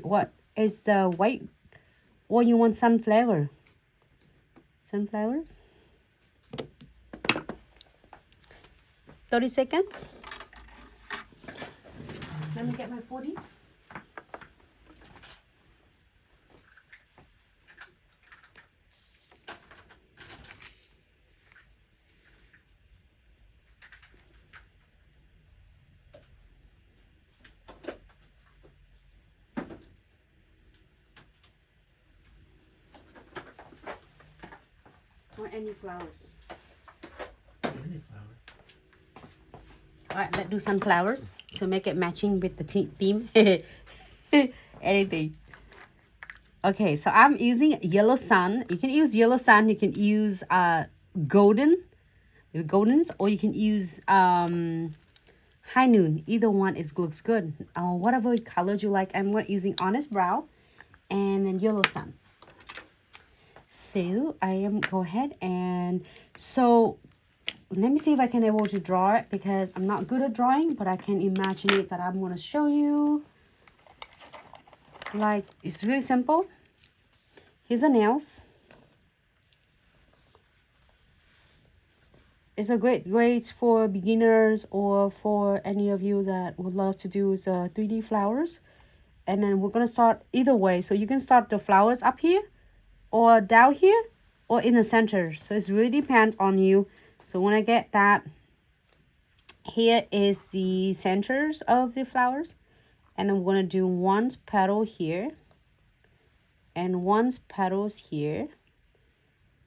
what is the white, or you want sunflower? Sunflowers. 30 seconds. Let me get my 40. Or any flowers. Any flower. All right, let's do sunflowers to make it matching with the theme. Anything. Okay, so I'm using yellow sun. You can use yellow sun. You can use goldens, or you can use high noon. Either one looks good. Whatever colors you like. I'm using honest brown and then yellow sun. So I am go ahead and so let me see if I can able to draw it, because I'm not good at drawing, but I can imagine it that I'm going to show you. Like, it's really simple. Here's the nails. It's a great for beginners or for any of you that would love to do the 3D flowers. And then we're going to start either way. So you can start the flowers up here, or down here, or in the center. So it's really depends on you. So when I get that, here is the centers of the flowers. And I'm going to do one petal here, and one petals here,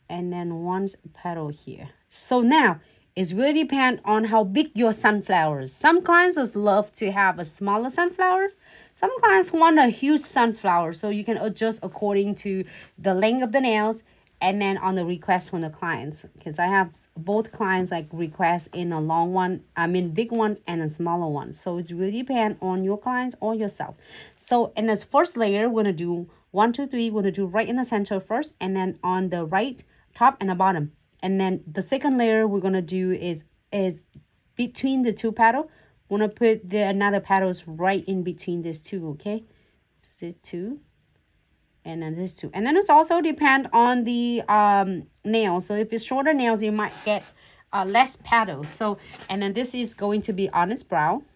and then one petal here. So now it's really depend on how big your sunflowers. Some clients just love to have a smaller sunflowers. Some clients want a huge sunflower, so you can adjust according to the length of the nails and then on the request from the clients. Because I have both clients like request in a long one, big ones and a smaller one. So it's really depend on your clients or yourself. So in this first layer, we're gonna do 1, 2, 3. We're gonna do right in the center first, and then on the right, top and the bottom. And then the second layer we're gonna do is between the two petal. We're gonna put the another petals right in between these two. Okay, this is 2, and then this 2, and then it's also depend on the nail. So if it's shorter nails, you might get less petals. So, and then this is going to be honest brown,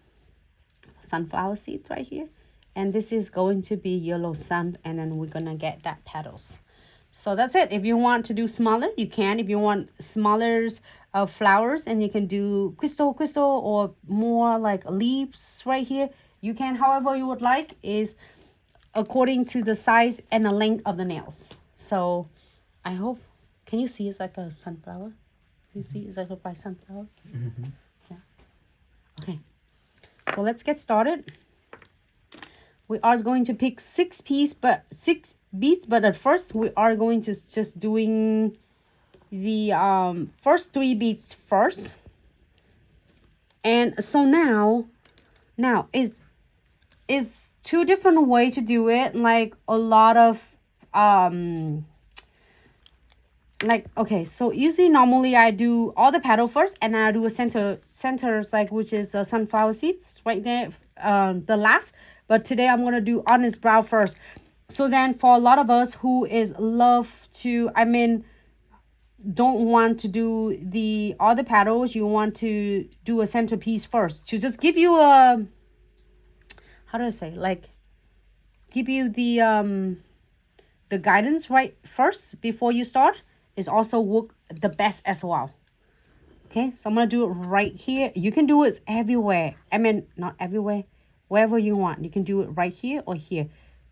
sunflower seeds right here, and this is going to be yellow sun, and then we're gonna get that petals. So that's it. If you want to do smaller, you can. If you want smaller flowers, and you can do crystal, or more like leaves right here, you can. However you would like, is according to the size and the length of the nails. So I hope, can you see it's like a sunflower? You see it's like a sunflower? Mm-hmm. Yeah. Okay. So let's get started. We are going to pick 6 beads, but at first we are going to just doing the first 3 beads first. And so now is 2 different way to do it. Like a lot of okay, so usually normally I do all the petal first, and then I do a centers, like, which is sunflower seeds right there, the last. But today I'm gonna do honest brown first. So then for a lot of us who love to, don't want to do the other petals, you want to do a centerpiece first to just give you a, how do I say, like, give you the guidance right first before you start, is also work the best as well. Okay, so I'm gonna do it right here. You can do it everywhere. Not everywhere, wherever you want. You can do it right here or here.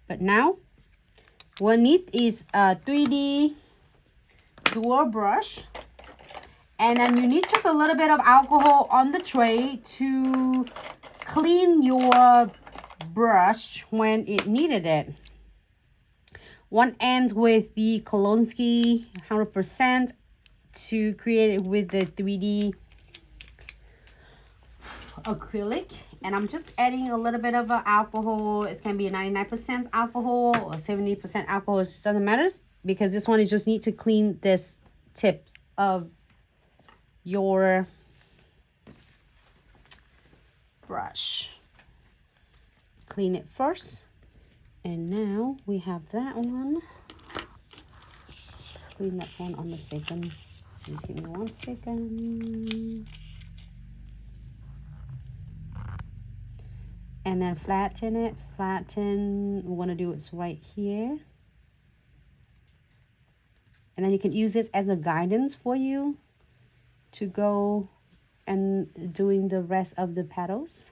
But now what I need is a 3D dual brush, and then you need just a little bit of alcohol on the tray to clean your brush when it needed it. One ends with the Condensed 100% to create it with the 3D acrylic, and I'm just adding a little bit of alcohol. It's gonna be a 99% alcohol or 70% alcohol. It doesn't matter, because this one you just need to clean this tips of your brush. Clean it first, And now we have that one. Clean that one on the second. Give me 1 second. And then flatten it. Flatten. We want to do it right here. And then you can use this as a guidance for you to go and doing the rest of the petals.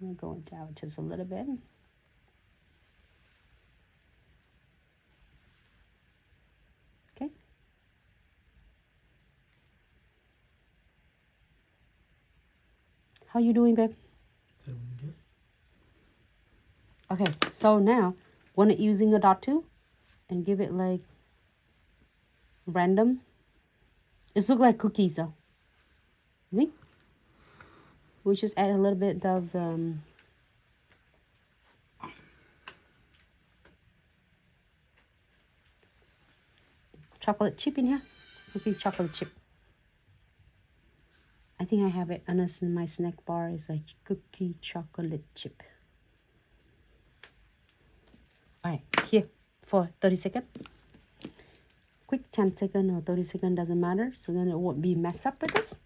I'm going to go down just a little bit. Okay. How you doing, babe? Doing good. Okay, so now when it using a dot tool and give it like random. It look like cookies though. See? We just add a little bit of chocolate chip in here. Cookie chocolate chip. I think I have it under my snack bar is like cookie chocolate chip. Alright, here for 30 seconds. Quick 10 seconds or 30 seconds doesn't matter. So then it won't be messed up with this.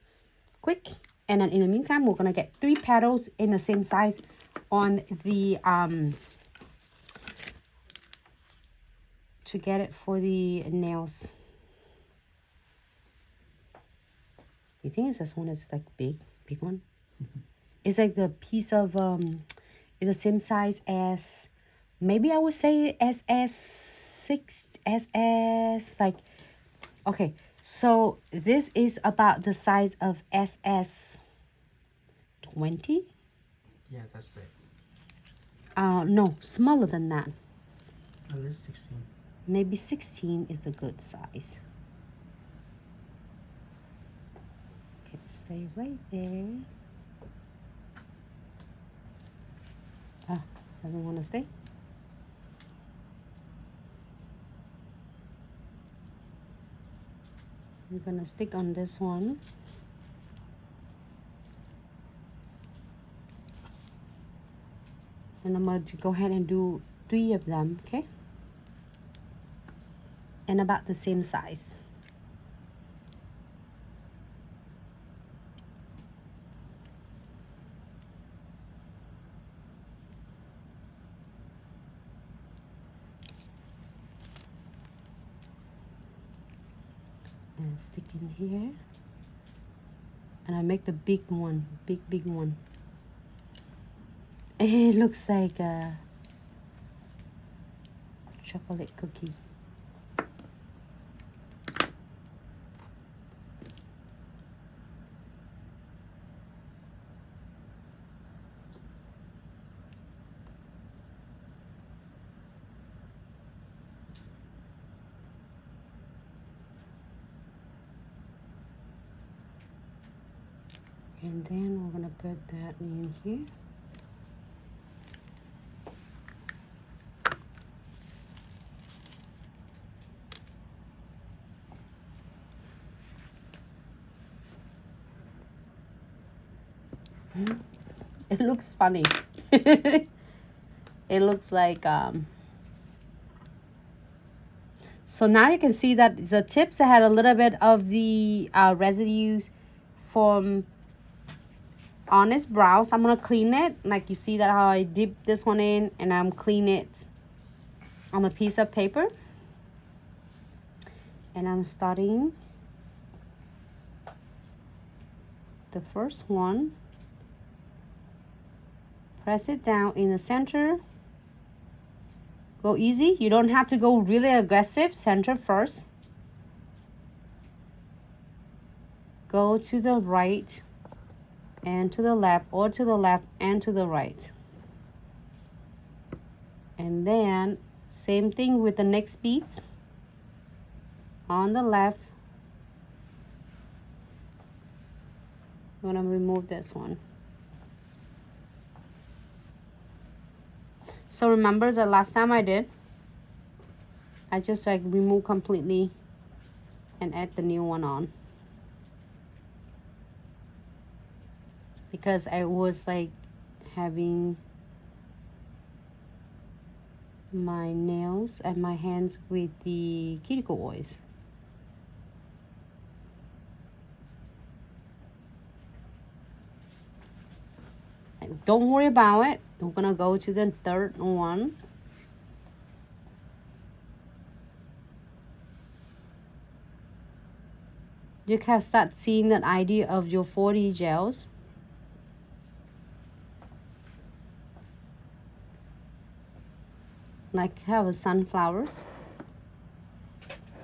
Quick. And then in the meantime, we're gonna get 3 petals in the same size on the to get it for the nails. You think it's this one is like big one? Mm-hmm. It's like the piece of it's the same size as, maybe I would say SS6, SS like, okay, so this is about the size of SS20. Yeah, that's big. No, smaller than that. At least 16. Maybe 16 is a good size. Okay, stay right there. Ah, doesn't want to stay. We're gonna stick on this one. And I'm going to go ahead and do 3 of them, okay? And about the same size. And stick in here. And I make the big one, big one. It looks like a chocolate cookie. And then we're gonna put that in here. It looks funny. It looks like so now you can see that the tips had a little bit of the residues from Honest Brows. I'm gonna clean it, like you see that how I dip this one in and I'm clean it on a piece of paper. And I'm starting the first one. Press it down in the center. Go easy. You don't have to go really aggressive. Center first. Go to the right and to the left, or to the left and to the right. And then same thing with the next beads. On the left. I'm gonna remove this one. So remember the last time I did, I just like remove completely and add the new one on. Because I was like having my nails and my hands with the cuticle oils. And don't worry about it. We're gonna go to the third one. You can start seeing that idea of your 4D gels. Like have a sunflowers.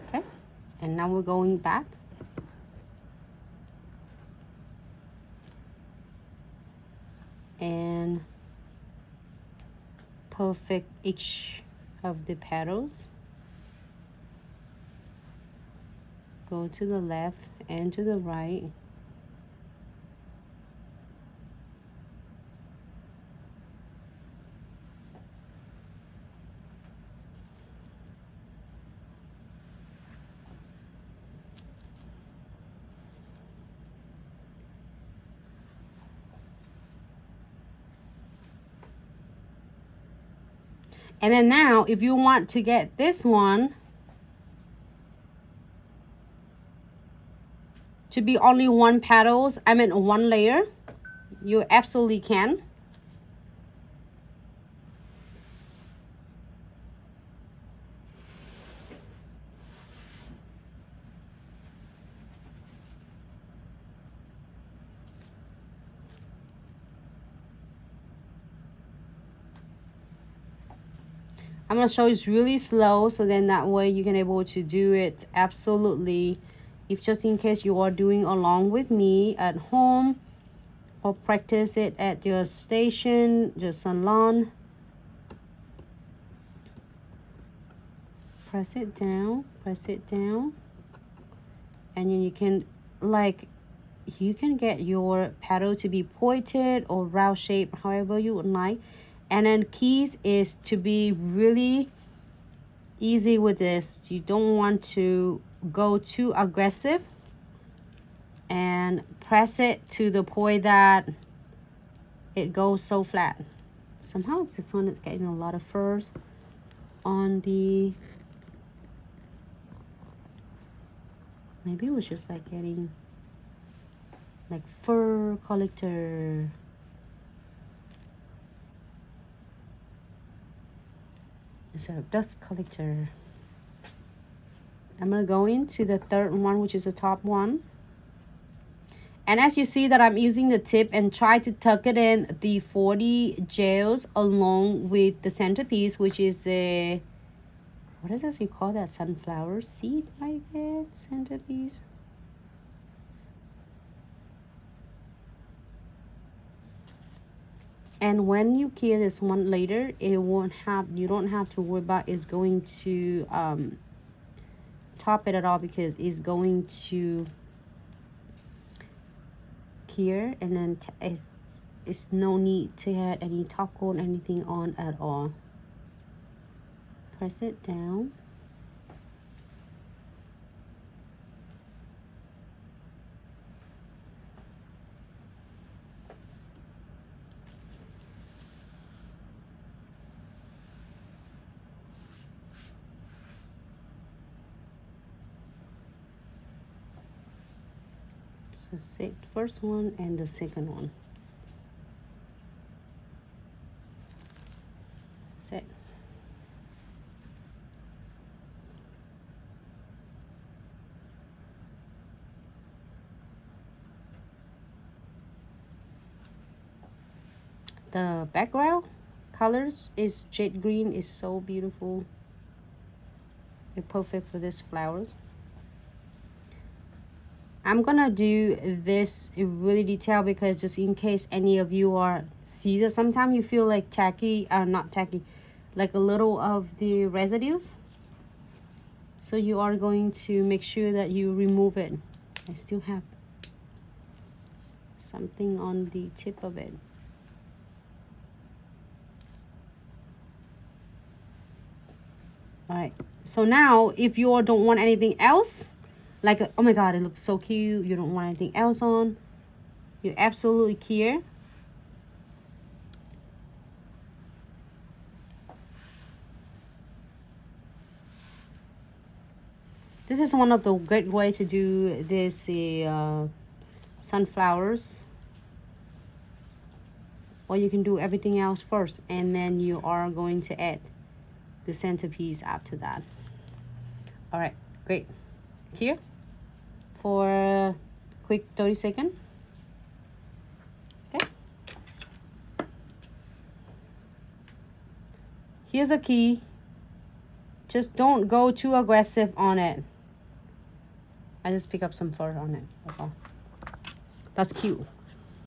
Okay, and now we're going back. And perfect each of the petals. Go to the left and to the right. And then now, if you want to get this one to be only one petals, one layer, you absolutely can. I'm going to show you it's really slow, so then that way you can able to do it absolutely, if just in case you are doing along with me at home or practice it at your station, your salon. Press it down, and then you can you can get your petal to be pointed or round shape, however you would like. And then keys is to be really easy with this. You don't want to go too aggressive, and press it to the point that it goes so flat. Somehow this one is getting a lot of furs on the, maybe it was just like getting like fur collector. So dust collector. I'm gonna go into the third one, which is the top one. And as you see that I'm using the tip and try to tuck it in the 40 gels along with the centerpiece, which is the, what is this you call that, sunflower seed right there, centerpiece. And when you cure this one later, it won't have, you don't have to worry about it's going to top it at all, because it's going to cure, and then it's no need to add any top coat or anything on at all. Press it down. So first one and the second one. That's it. The background colors is jade green, is so beautiful. It's perfect for this flowers. I'm gonna do this really detailed, because just in case any of you are seasoned, sometimes you feel like tacky, not tacky, like a little of the residues. So you are going to make sure that you remove it. I still have something on the tip of it. All right, so now if you don't want anything else, like, oh my god, it looks so cute, you don't want anything else on, you absolutely cure. This is one of the great way to do this sunflowers. Or you can do everything else first, and then you are going to add the centerpiece after that. All right, great. Here for a quick 30-second. Okay. Here's a key. Just don't go too aggressive on it. I just pick up some fur on it. That's all. That's cute.